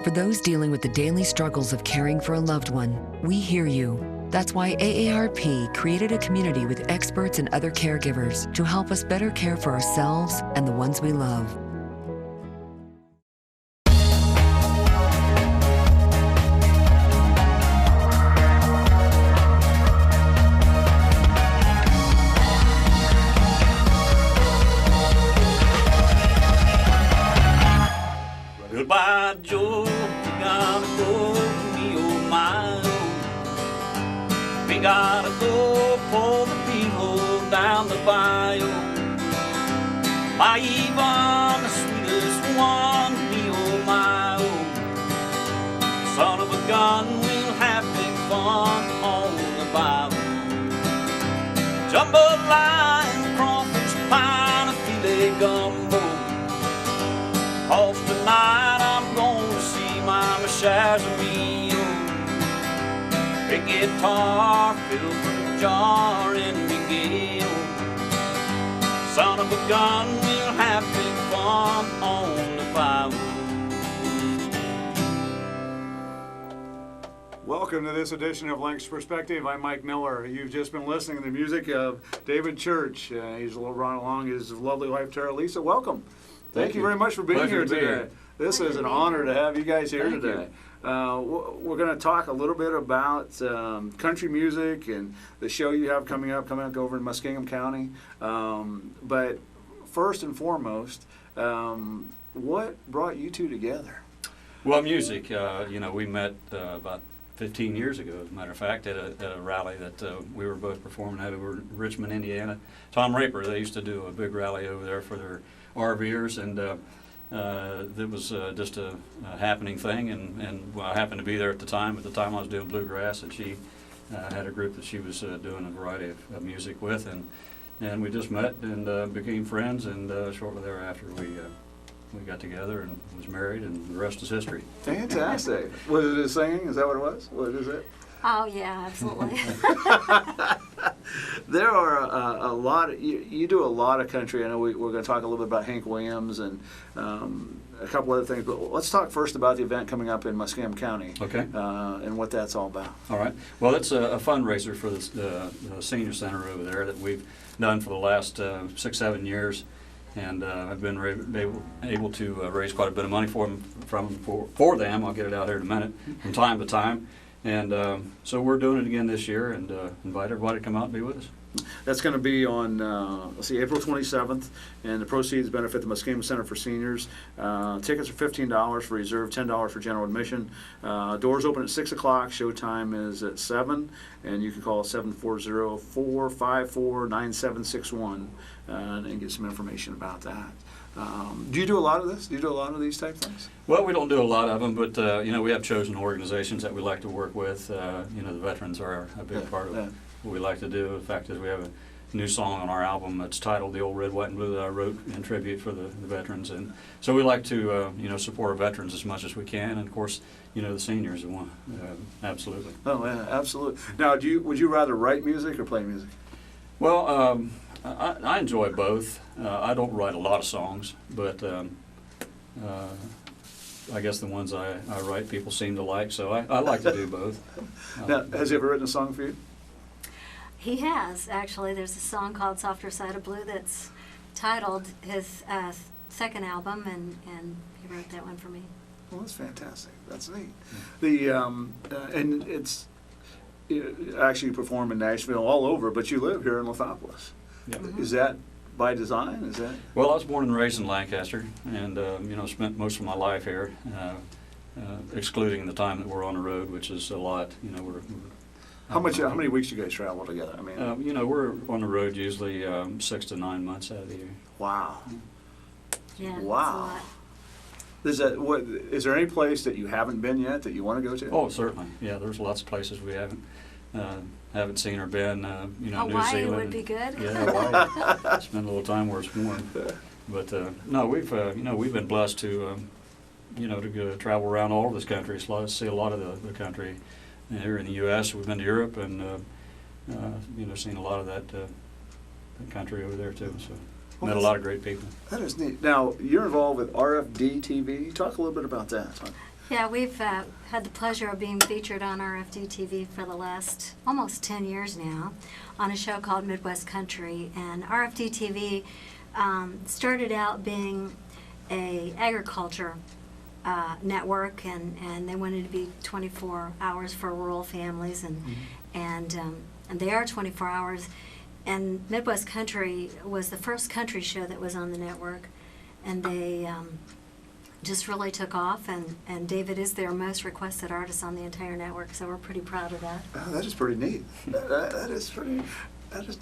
For those dealing with the daily struggles of caring for a loved one, we hear you. That's why AARP created a community with experts and other caregivers to help us better care for ourselves and the ones we love. Goodbye, Joe, we gotta go, me oh my oh. We gotta go for the people down the bayou. My Yvonne, the sweetest one, me oh my oh. Son of a gun, we'll have big fun on the bayou. Jambalaya, crawfish pie, and a filet gumbo. 'Cause tonight I'm gonna see Mama Shazamio. Big guitar filled from a jar in Miguel. Son of a gun, we'll have big fun on the bayou. Welcome to this edition of Lancaster Perspective. I'm Mike Miller. You've just been listening to the music of David Church. He's a little run along his lovely wife, Tara Lisa. Welcome. Thank you very much for being here today. This is an honor to have you guys here today. We're going to talk a little bit about country music and the show you have coming up over in Muskingum County. But first and foremost, what brought you two together? Well, music. We met about 15 years ago, as a matter of fact, at a rally that we were both performing at over in Richmond, Indiana. Tom Raper, they used to do a big rally over there for their RVers, and it was just a happening thing, and I happened to be there at the time. At the time I was doing bluegrass, and she had a group that she was doing a variety of music with, and we just met and became friends, and shortly thereafter we got together and was married, and the rest is history. Fantastic. Was it his singing? Is that what it was? What is it? Oh, yeah, absolutely. There are a lot, you do a lot of country. I know we're going to talk a little bit about Hank Williams and a couple other things, but let's talk first about the event coming up in Muskingum County. Okay. And what that's all about. All right. Well, it's a fundraiser for the senior center over there that we've done for the last 6-7 years. And I've been able to raise quite a bit of money for them. I'll get it out here in a minute, from time to time. And so we're doing it again this year, and invite everybody to come out and be with us. That's going to be on, April 27th, and the proceeds benefit the Muskingum Center for Seniors. Tickets are $15 for reserve, $10 for general admission. Doors open at 6 o'clock. Showtime is at 7, and you can call 740-454-9761 and get some information about that. Do you do a lot of this? Do you do a lot of these type things? Well, we don't do a lot of them, but we have chosen organizations that we like to work with. The veterans are a big part of what we like to do. The fact is, we have a new song on our album that's titled "The Old Red, White, and Blue" that I wrote in tribute for the veterans, and so we like to support our veterans as much as we can, and of course, the seniors are one. Absolutely. Oh yeah, absolutely. Now, would you rather write music or play music? Well, I enjoy both. I don't write a lot of songs, but I guess the ones I write people seem to like, so I like to do both. Now, has he ever written a song for you? He has, actually. There's a song called "Softer Side of Blue" that's titled his second album, and he wrote that one for me. Well, that's fantastic. That's neat. And it's actually you perform in Nashville, all over, but you live here in Lithopolis. Yep. Mm-hmm. Is that by design? Is that? Well, I was born and raised in Lancaster, and spent most of my life here, excluding the time that we're on the road, which is a lot. How many weeks do you guys travel together? I mean, we're on the road usually 6 to 9 months out of the year. Wow. Yeah. Wow. Is there any place that you haven't been yet that you want to go to? Oh, certainly. Yeah, there's lots of places we haven't seen or been. New Hawaii Zealand would be good. Yeah, Hawaii. Spend a little time where it's warm. But no, we've been blessed to to travel around all over this country, see a lot of the country. Here in the U.S., we've been to Europe and seen a lot of that country over there too. So met a lot of great people. That is neat. Now you're involved with RFD TV. Talk a little bit about that. Yeah, we've had the pleasure of being featured on RFD TV for the last almost 10 years now on a show called Midwest Country. And RFD TV started out being a agriculture network, and they wanted to be 24 hours for rural families, and they are 24 hours. And Midwest Country was the first country show that was on the network, and they just really took off, and David is their most requested artist on the entire network, so we're pretty proud of that. Oh, that is pretty neat. That is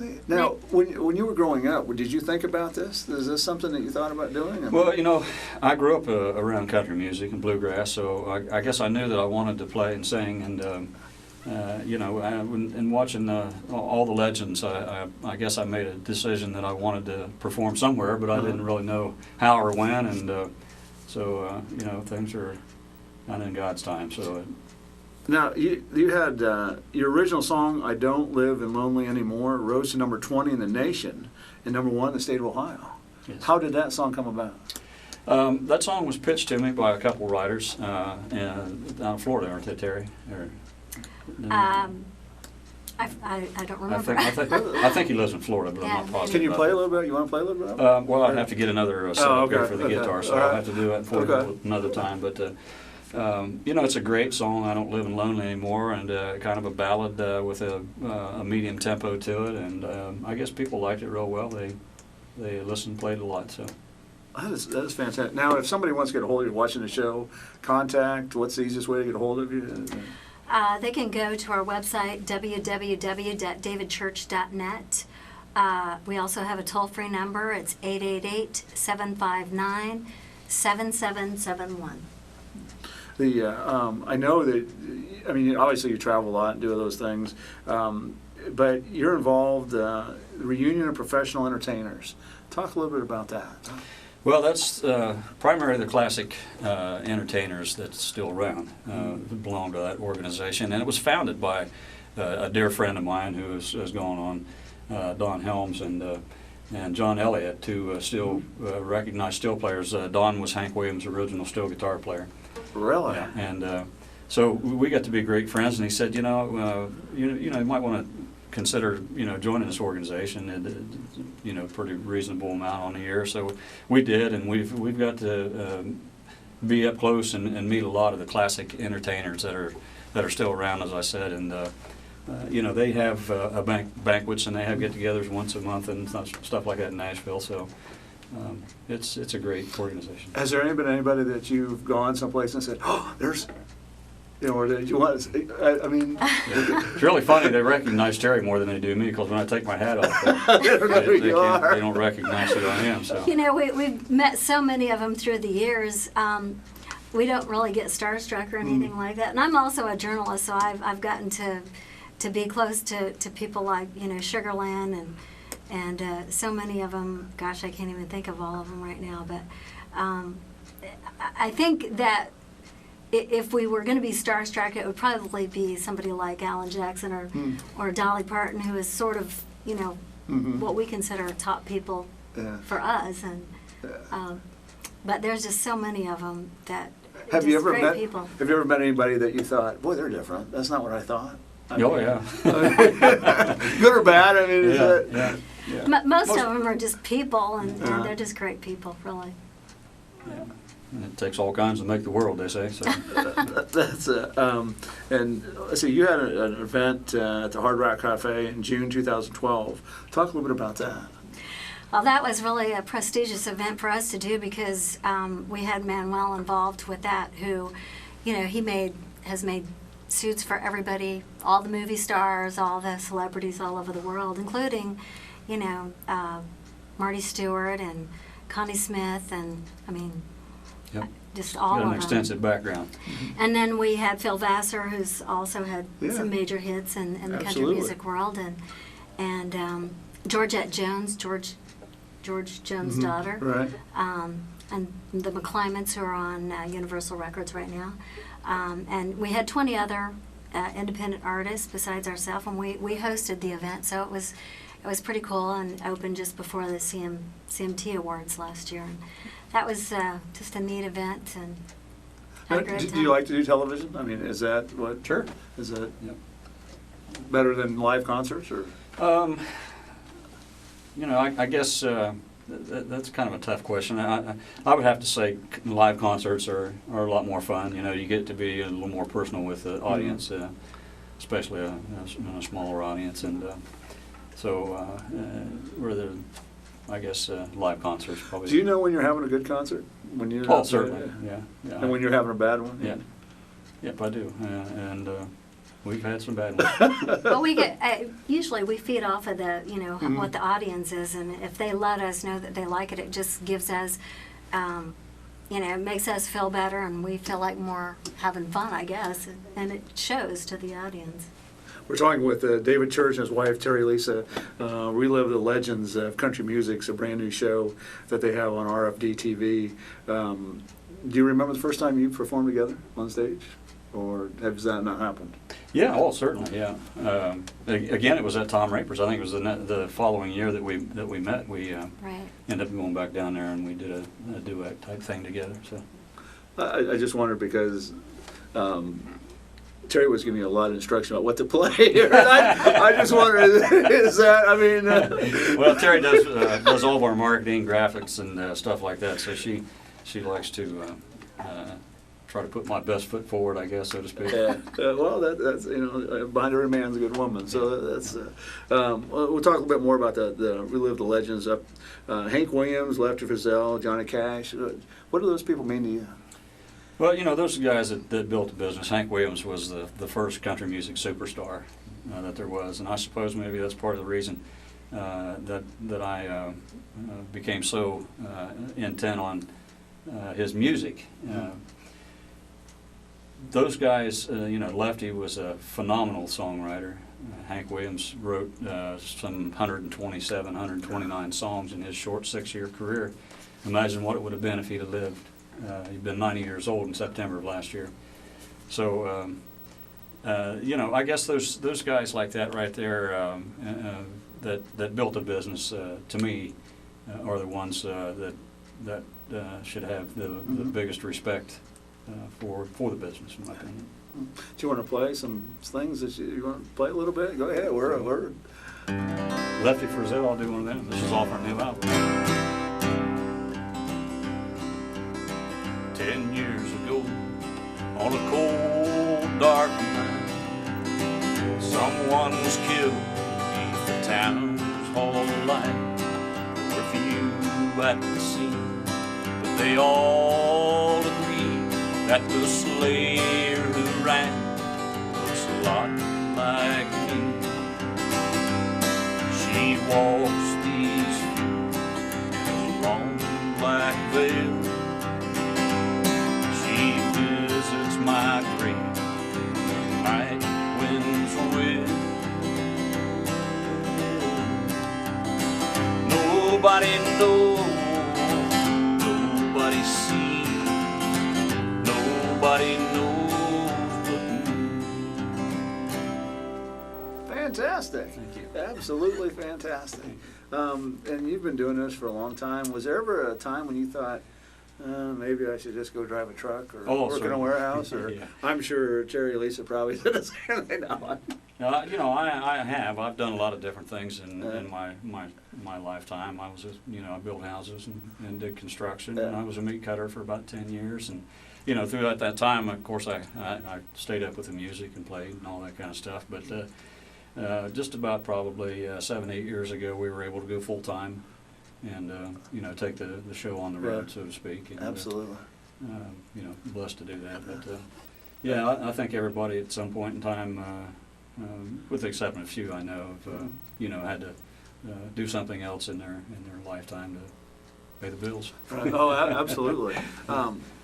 neat. Now, when you were growing up, did you think about this? Is this something that you thought about doing? Well, you know, I grew up around country music and bluegrass, so I guess I knew that I wanted to play and sing, and you know, in watching all the legends, I guess I made a decision that I wanted to perform somewhere, but I didn't really know how or when, and so you know, things are kind of in God's time. So. Now, you had your original song, "I Don't Live in Lonely Anymore," rose to number 20 in the nation and number 1 in the state of Ohio. Yes. How did that song come about? That song was pitched to me by a couple writers down in Florida, aren't they, Terry? I don't remember. I think he lives in Florida, but I'm not positive. Can you play a little bit? You want to play a little bit? Well, I'd have to get another setup here for the guitar, so I'll have to do that for you another time. But you know, it's a great song. I Don't Live in Lonely Anymore, and kind of a ballad with a medium tempo to it. And I guess people liked it real well. They listened, played a lot. So. That is fantastic. Now, if somebody wants to get a hold of you watching the show, contact. What's the easiest way to get a hold of you? They can go to our website, www.davidchurch.net. We also have a toll-free number. It's 888-759-7771. I know that, I mean, obviously you travel a lot and do those things, but you're involved, the reunion of professional entertainers. Talk a little bit about that. Well, that's primarily the classic entertainers that's still around who belong to that organization, and it was founded by a dear friend of mine who has gone on, Don Helms and John Elliott, two still recognized steel players. Don was Hank Williams' original steel guitar player. Really? Yeah, and so we got to be great friends, and he said, you know, you might want to consider, you know, joining this organization, and you know, pretty reasonable amount on the year. So we did, and we've got to be up close and meet a lot of the classic entertainers that are still around, as I said, and you know, they have banquets and they have get-togethers once a month and stuff like that in Nashville. So it's a great organization. Has there been anybody that you've gone someplace and said, "Oh, there's," you know, or did you want to, I mean... It's really funny, they recognize Terry more than they do me, because when I take my hat off, they don't recognize who I am. So. You know, we've met so many of them through the years. We don't really get starstruck or anything like that. And I'm also a journalist, so I've gotten to be close to people like, you know, Sugarland and so many of them. Gosh, I can't even think of all of them right now. But I think that if we were going to be starstruck, it would probably be somebody like Alan Jackson or Dolly Parton, who is sort of, you know, what we consider top people for us. And but there's just so many of them that have you ever met people. Have you ever met anybody that you thought, boy, they're different? That's not what I thought. Oh yeah. Good or bad? I mean, yeah. Most of them are just people, and they're just great people, really. Yeah. And it takes all kinds to make the world, they say. So. That's and let's see, you had an event at the Hard Rock Cafe in June 2012. Talk a little bit about that. Well, that was really a prestigious event for us to do because we had Manuel involved with that, who, you know, has made suits for everybody, all the movie stars, all the celebrities all over the world, including, you know, Marty Stewart and Connie Smith, and I mean, just all of them. Got an extensive background. And then we had Phil Vassar, who's also had some major hits in the country music world, and Georgette Jones, George Jones' daughter, right? And the McClymans, who are on Universal Records right now. And we had 20 other independent artists besides ourselves, and we hosted the event, so it was pretty cool, and opened just before the CMT Awards last year. And that was just a neat event. And Had a great Do time. you like to do television? I mean, is that what? Sure. Is that Yep. better than live concerts, or? You know, I guess that's kind of a tough question. I would have to say live concerts are a lot more fun. You know, you get to be a little more personal with the audience, especially a smaller audience, and rather, I guess live concerts probably. Do you know when you're having a good concert? When you? Oh, certainly. Yeah. And when you're having a bad one? Yeah. Yep, I do, and we've had some bad ones. Well, we get usually we feed off of the Mm-hmm. what the audience is, and if they let us know that they like it, it just gives us, it makes us feel better, and we feel like more having fun, I guess, and it shows to the audience. We're talking with David Church and his wife, Terry Lisa. Relive the Legends of Country Music's a brand new show that they have on RFD TV. Do you remember the first time you performed together on stage? Or has that not happened? Yeah, oh, certainly, yeah. Again, it was at Tom Raper's. I think it was the following year that we met. We Right. ended up going back down there and we did a duet type thing together. So. I just wondered because Terry was giving me a lot of instruction about what to play here. I just wondered, is that, I mean... Well, Terry does all of our marketing, graphics, and stuff like that. So she likes to try to put my best foot forward, I guess, so to speak. Yeah. Well, that's behind every man's a good woman. So that's. We'll talk a little bit more about the relive the legends of Hank Williams, Lefty Frizzell, Johnny Cash. What do those people mean to you? Well, those guys that built the business. Hank Williams was the first country music superstar that there was, and I suppose maybe that's part of the reason that I became so intent on his music. Those guys, Lefty was a phenomenal songwriter. Hank Williams wrote some 127, 129 songs in his short 6-year career. Imagine what it would have been if he'd have lived. He'd been 90 years old in September of last year. So, I guess those guys like that right there that built a business, to me, are the ones that should have the biggest respect for the business, in my opinion. Do you want to play some things that you want to play a little bit? Go ahead. We're Lefty Frizzell, I'll do one of them. This is off our new album. 10 years ago, on a cold, dark night, someone was killed beneath the town's hall light. There were few at the scene, but they all agreed that the slayer who ran looks a lot like me. She walks these fields in a long black veil. She visits my grave when the night winds will. Nobody knows, nobody sees, nobody knows but me. fantastic. Thank you. Absolutely fantastic. And you've been doing this for a long time. Was there ever a time when you thought, maybe I should just go drive a truck or work in a certainly. warehouse? Or Yeah. I'm sure Terry and Lisa probably said the same thing. No. I have. I've done a lot of different things in my lifetime. I was, I built houses and did construction, and I was a meat cutter for about 10 years. And, throughout that time, of course, I stayed up with the music and played and all that kind of stuff. But just about probably 7, 8 years ago, we were able to go full time and, take the show on the road, Yeah. so to speak. And, Absolutely. Blessed to do that. But, I think everybody at some point in time, with the exception of a few I know, have, had to do something else in their lifetime to pay the bills. Right. Oh, absolutely.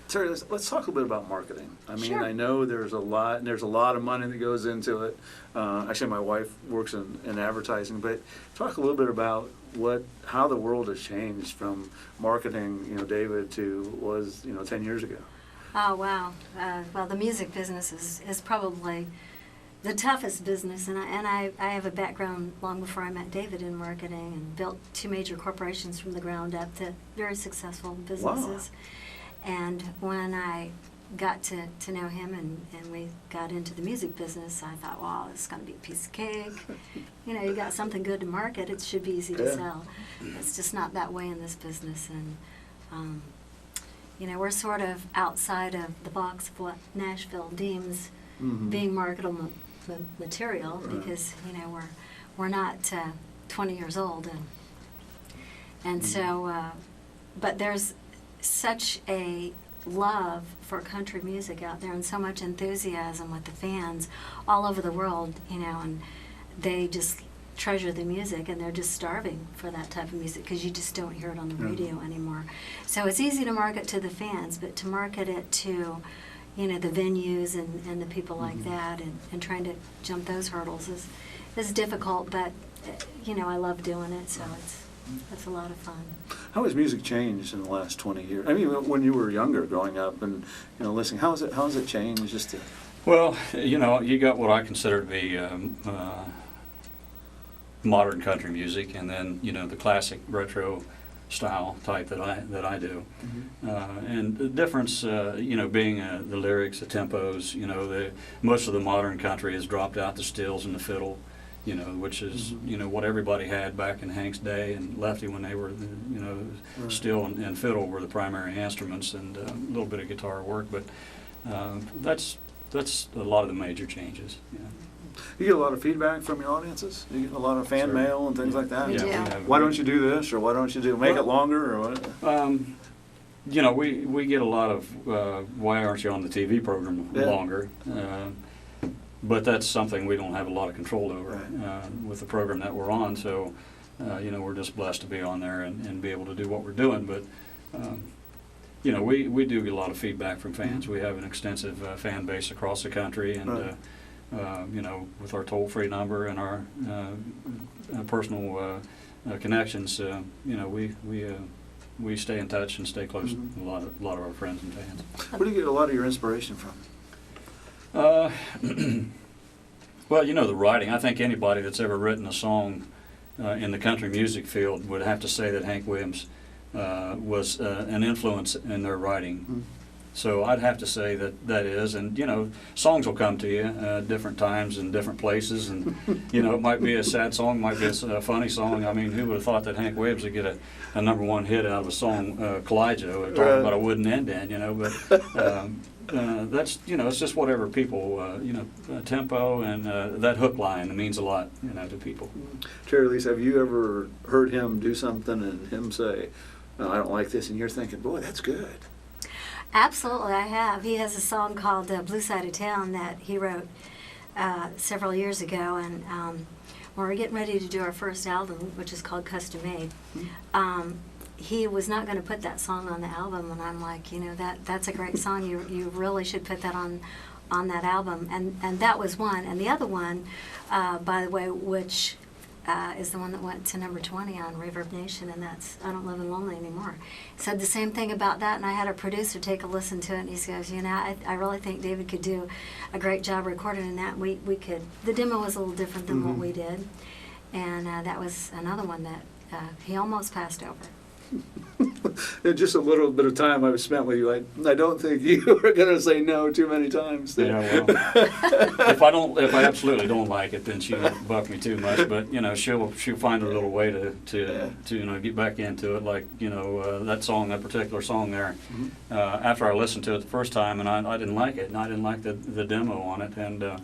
Terry, let's talk a little bit about marketing. I mean, Sure. I know there's a lot of money that goes into it. Actually, my wife works in advertising, but talk a little bit about how the world has changed from marketing, David, to was 10 years ago. Oh, wow. Well, the music business is probably the toughest business, and I have a background long before I met David in marketing and built 2 major corporations from the ground up to very successful businesses. And when I got to know him and we got into the music business, I thought, wow, this is going to be a piece of cake. You know, you got something good to market, it should be easy to sell. It's just not that way in this business. And, you know, we're sort of outside of the box of what Nashville deems being marketable material because, you know, we're not 20 years old. And so, but there's such a love for country music out there and so much enthusiasm with the fans all over the world, you know, and they just treasure the music and they're just starving for that type of music because you just don't hear it on the radio anymore. So it's easy to market to the fans, but to market it to, you know, the venues and the people like that and trying to jump those hurdles is difficult, but, you know, I love doing it, so it's a lot of fun. How has music changed in the last 20 years? I mean, when you were younger, growing up, and you know, listening, how has it changed? Well, you know, you got what I consider to be modern country music, and then you know the classic retro style type that I do, and the difference, you know, being the lyrics, the tempos. You know, most of the modern country has dropped out the stills and the fiddle. You know, which is, you know, what everybody had back in Hank's day and Lefty when they were, you know, steel and fiddle were the primary instruments and a little bit of guitar work, but that's a lot of the major changes. Yeah. You get a lot of feedback from your audiences? You get a lot of fan mail and things like that? We do. Why don't you do this, or why don't you make it longer, or what? You know, we get a lot of, why aren't you on the TV program longer? But that's something we don't have a lot of control over with the program that we're on. So, you know, we're just blessed to be on there and be able to do what we're doing. But, you know, we do get a lot of feedback from fans. We have an extensive fan base across the country. And, you know, with our toll-free number and our personal connections, you know, we stay in touch and stay close with a lot of our friends and fans. Where do you get a lot of your inspiration from? Well, you know, the writing. I think anybody that's ever written a song in the country music field would have to say that Hank Williams was an influence in their writing. So I'd have to say that is, and you know, songs will come to you different times and different places, and you know, it might be a sad song, might be a funny song. I mean, who would have thought that Hank Williams would get a #1 hit out of a song, Kalijah, talking about a wooden indent, you know, but that's, you know, it's just whatever people, you know, tempo and that hook line means a lot, you know, to people. Terry Lisa, have you ever heard him do something and him say, "No, I don't like this," and you're thinking, "Boy, that's good"? Absolutely, I have. He has a song called Blue Side of Town that he wrote several years ago, and when we're getting ready to do our first album, which is called Custom Made, he was not going to put that song on the album, and I'm like, you know, that's a great song. You really should put that on that album, and that was one. And the other one, by the way, which is the one that went to number 20 on Reverb Nation, and that's I Don't Live in Lonely Anymore. Said the same thing about that, and I had a producer take a listen to it, and he goes, you know, I really think David could do a great job recording that. We could. The demo was a little different than what we did, and that was another one that he almost passed over. Just a little bit of time I've spent with you, I don't think you are going to say no too many times. Yeah, well, if I absolutely don't like it, then she won't buck me too much. But you know, she'll find a little way to you know, get back into it. Like, you know, that particular song there. After I listened to it the first time, and I didn't like it, and I didn't like the demo on it, and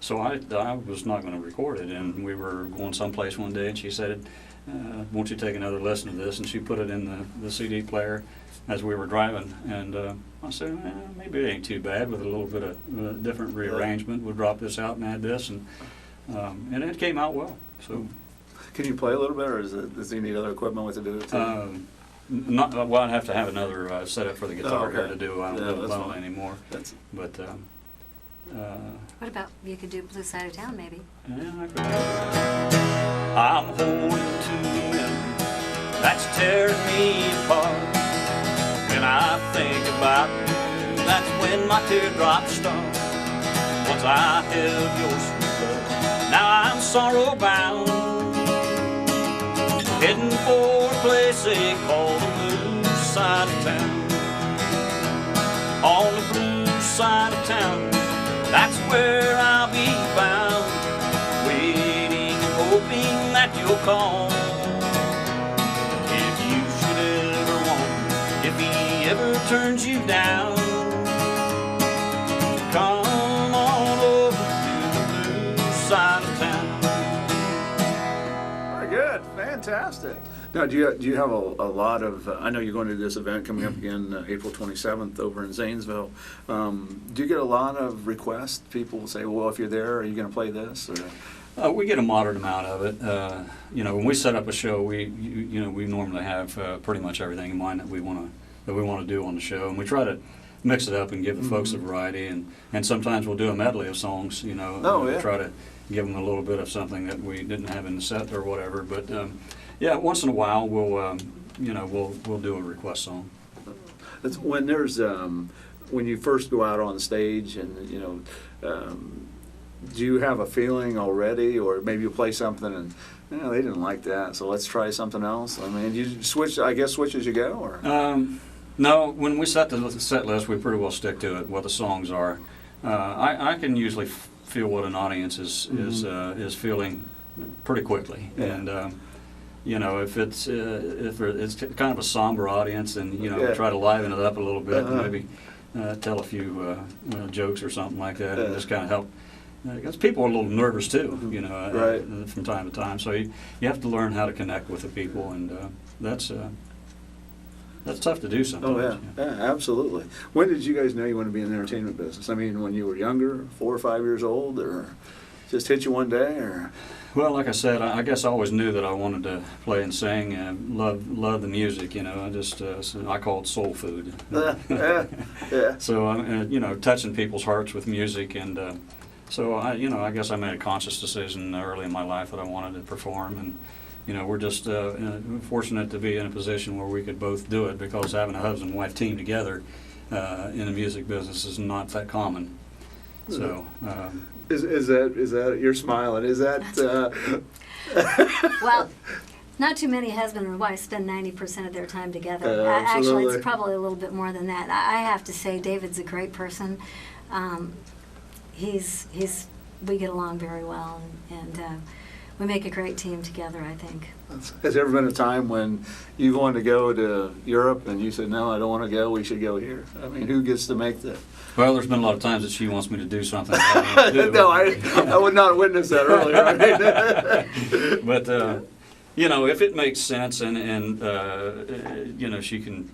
so I was not going to record it. And we were going someplace one day, and she said, won't you take another listen to this? And she put it in the CD player as we were driving, and I said, maybe it ain't too bad with a little bit of different rearrangement. We'll drop this out and add this, and it came out well. So, can you play a little bit, or does he need other equipment with to do it too? Well, I'd have to have another setup for the guitar here to do. I don't live alone anymore. But what about you could do Blue Side of Town, maybe? Yeah, I could. I'm holding to the memory that's tearing me apart. When I think about you, that's when my teardrops start. Once I held your sweet love, now I'm sorrow bound, heading for a place they call the Blue Side of Town. On the blue side of town. That's where I'll be bound, waiting and hoping that you'll call. If you should ever want me, if he ever turns you down, come on over to the blue side of town. Very good, fantastic. Now, do you have a lot of? I know you're going to this event coming up again, April 27th, over in Zanesville. Do you get a lot of requests? People say, "Well, if you're there, are you going to play this?" Or? We get a moderate amount of it. When we set up a show, we normally have pretty much everything in mind that we want to do on the show, and we try to mix it up and give the folks a variety. And sometimes we'll do a medley of songs. Try to give them a little bit of something that we didn't have in the set or whatever. But yeah, once in a while we'll do a request song. That's when there's when you first go out on stage, and do you have a feeling already, or maybe you play something and they didn't like that, so let's try something else? I mean, you switch as you go, or? No, when we set the set list, we pretty well stick to it, what the songs are. I can usually feel what an audience is feeling pretty quickly, and if it's kind of a somber audience, then try to liven it up a little bit, and maybe tell a few jokes or something like that, and just kind of help. Because people are a little nervous too, right. From time to time. So you have to learn how to connect with the people, and that's tough to do sometimes. Oh yeah, absolutely. When did you guys know you wanted to be in the entertainment business? I mean, when you were younger, 4 or 5 years old, or just hit you one day, or? Well, like I said, I guess I always knew that I wanted to play and sing, and love the music. I just I call it soul food. Yeah. So touching people's hearts with music, and so I guess I made a conscious decision early in my life that I wanted to perform, and we're just fortunate to be in a position where we could both do it, because having a husband and wife team together in the music business is not that common. So. Is that you're smiling? Is that? Well, not too many husband and wife spend 90% of their time together. Absolutely. Actually, it's probably a little bit more than that. I have to say, David's a great person. We get along very well, and we make a great team together, I think. Has there ever been a time when you wanted to go to Europe and you said, "No, I don't want to go, we should go here"? I mean, who gets to make the... Well, there's been a lot of times that she wants me to do something that I don't do. No, I would not witness that earlier. Right? But, if it makes sense, and she can,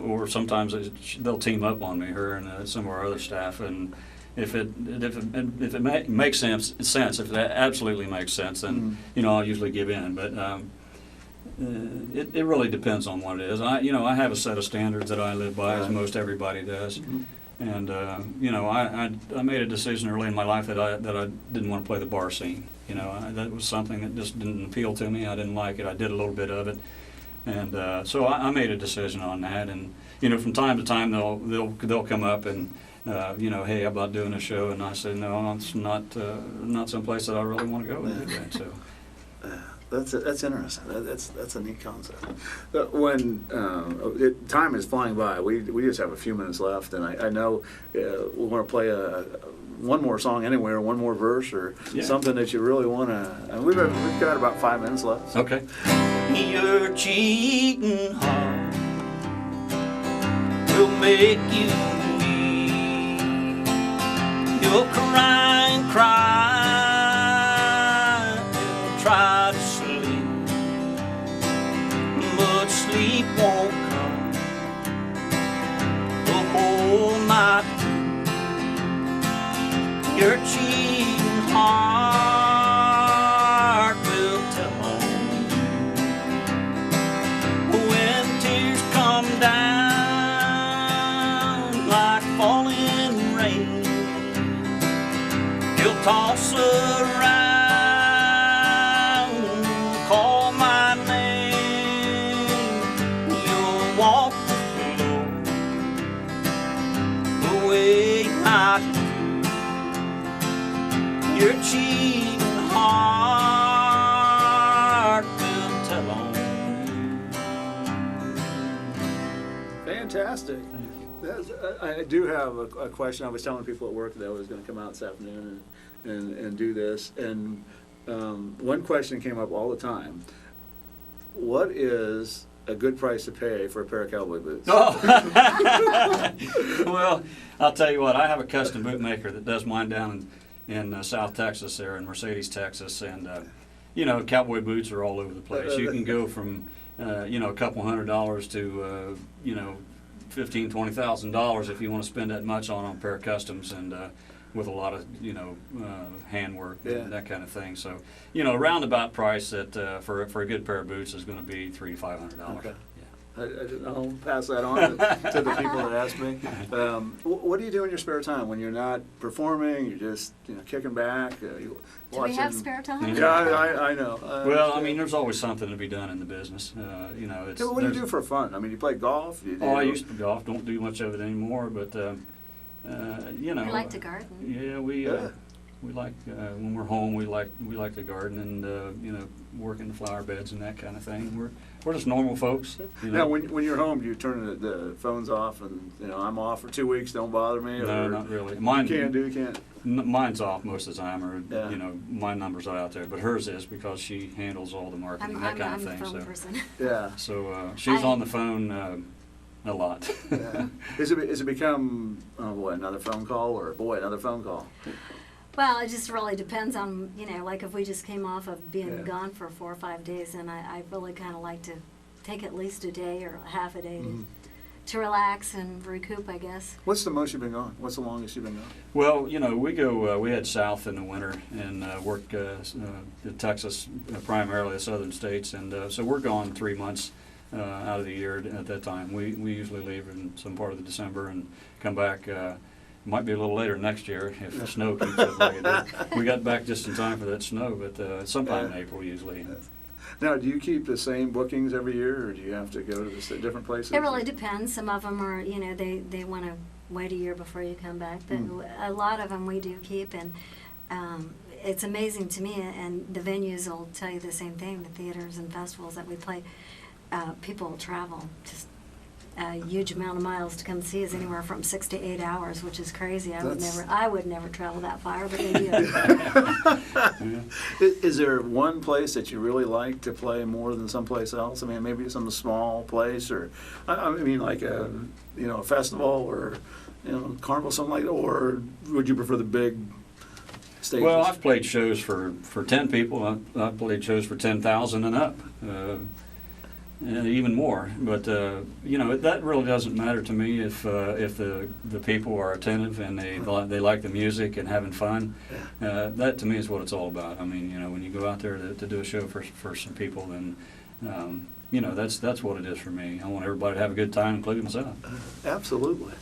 or sometimes they'll team up on me, her and some of our other staff, and if it makes sense, if it absolutely makes sense, then I'll usually give in. But it really depends on what it is. I have a set of standards that I live by, as most everybody does, and I made a decision early in my life that I didn't want to play the bar scene. That was something that just didn't appeal to me. I didn't like it. I did a little bit of it, and so I made a decision on that. And from time to time they'll come up and. Hey, how about doing a show? And I said, no, it's not someplace that I really want to go and do that. So that's interesting. That's a neat concept. When time is flying by, we just have a few minutes left, and I know we want to play one more song anywhere, one more verse, or something that you really want to. We've got about 5 minutes left. So. Okay. Your cheating heart will make you. You'll cry and cry, you'll try to sleep, but sleep won't come the whole night through. Your cheating heart will tell on you when tears come down like falling rain. He'll toss around, call my name. You'll walk the floor the way I do. Your cheating heart will tell on you. Fantastic. Thank you. I do have a question. I was telling people at work that I was going to come out this afternoon and do this. And one question came up all the time. What is a good price to pay for a pair of cowboy boots? Oh. Well, I'll tell you what. I have a custom bootmaker that does mine down in South Texas there, in Mercedes, Texas. And, cowboy boots are all over the place. You can go from, a couple $100 to, $15,000, $20,000 if you want to spend that much on a pair of customs, and with a lot of handwork and that kind of thing. So a roundabout price that for a good pair of boots is going to be $300 to $500. Okay. I'll pass that on to the people that ask me. What do you do in your spare time when you're not performing? You're just kicking back. Do we have spare time? Yeah, I know. Well, there's always something to be done in the business. So what do you do for fun? You play golf? I used to golf. Don't do much of it anymore, but We like to garden. Yeah, we like when we're home. We like to garden and work in the flower beds and that kind of thing. We're just normal folks. Now, when you're home, do you turn the phones off and I'm off for 2 weeks? Don't bother me. No, not really. You can't. Mine's off most of the time, or my numbers are out there. But hers is, because she handles all the marketing, that kind of thing. I'm a phone person. Yeah. So she's on the phone a lot. Yeah. Is it become another phone call, or another phone call? Well, it just really depends on, like if we just came off of being gone for 4 or 5 days, and I really kind of like to take at least a day or half a day to relax and recoup, I guess. What's the most you've been gone? What's the longest you've been gone? Well, we head south in the winter and work in Texas, primarily the southern states, and so we're gone 3 months out of the year at that time. We usually leave in some part of the December and come back. Might be a little later next year if the snow keeps up like it did. We got back just in time for that snow, but sometime in April usually. Now, do you keep the same bookings every year, or do you have to go to different places? It really depends. Some of them are, they want to wait a year before you come back, but a lot of them we do keep, and it's amazing to me, and the venues will tell you the same thing, the theaters and festivals that we play, people travel just a huge amount of miles to come see us, anywhere from 6 to 8 hours, which is crazy. I would never travel that far, but they do. Is there one place that you really like to play more than someplace else? Maybe some small place, or like a festival, or carnival, something like that, or would you prefer the big stages? Well, I've played shows for 10 people. I've played shows for 10,000 and up. And even more, but that really doesn't matter to me if the people are attentive and they like the music and having fun. That to me is what it's all about. When you go out there to do a show for some people, then that's what it is for me. I want everybody to have a good time, including myself. Absolutely.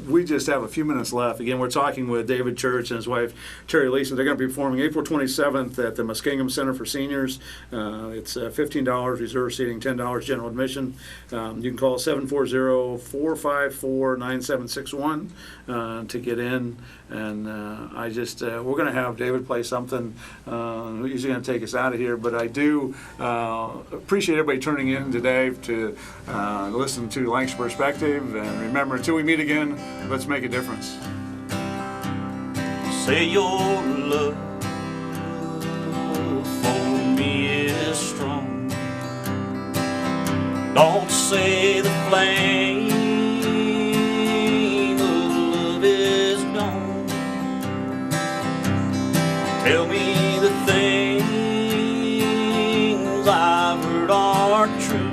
We just have a few minutes left. Again, we're talking with David Church and his wife, Terry Leeson. They're going to be performing April 27th at the Muskingum Center for Seniors. It's $15 reserve seating, $10 general admission. You can call 740-454-9761 to get in. And we're going to have David play something. He's going to take us out of here. But I do appreciate everybody turning in today to listen to Lancaster Perspective. And remember, until we meet again, let's make a difference. Say your love for me is strong. Don't say the flame of love is gone. Tell me the things I've heard are true.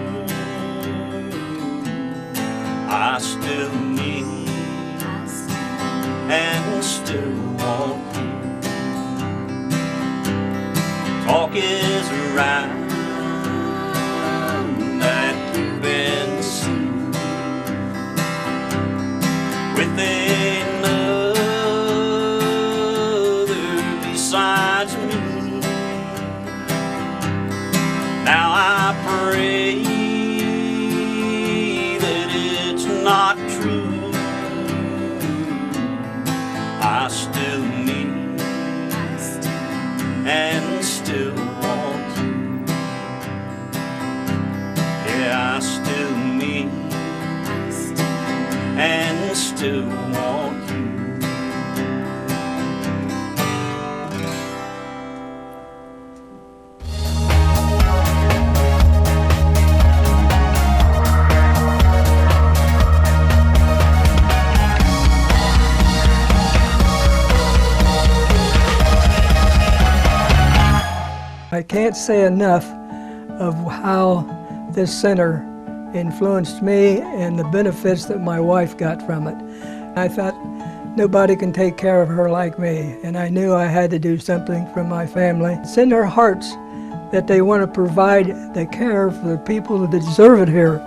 I still need and still want you. Talk is around that you've been seen with another besides me. Now I pray that it's not true. I still need and still want you. Yeah, I still need and still want you. I can't say enough of how this center influenced me and the benefits that my wife got from it. I thought, nobody can take care of her like me, and I knew I had to do something for my family. It's in their hearts that they want to provide the care for the people that deserve it here.